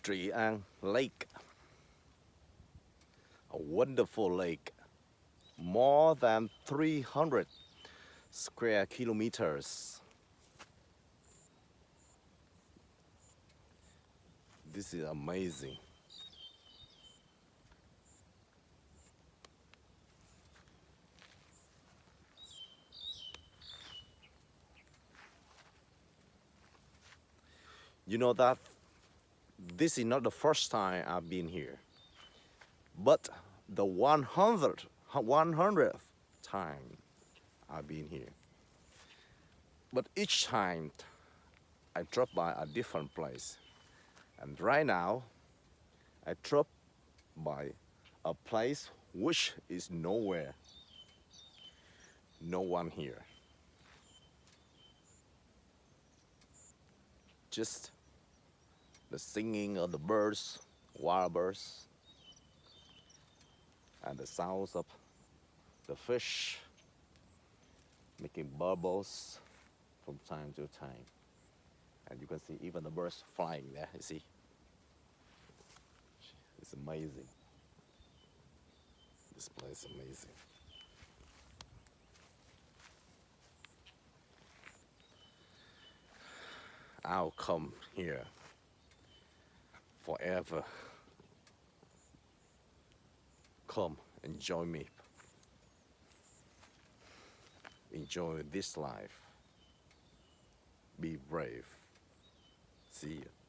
Tri An Lake, a wonderful lake, more than 300 square kilometers. This is amazing. You know that this is not the first time I've been here, but the 100th time I've been here. But each time I drop by a different place. And right now, I drop by a place which is nowhere, no one here. Just the singing of the birds, wild birds, and the sounds of the fish making bubbles from time to time. And you can see even the birds flying there, you see. It's amazing. This place is amazing. I'll come here forever. Come and join me. Enjoy this life. Be brave. See you.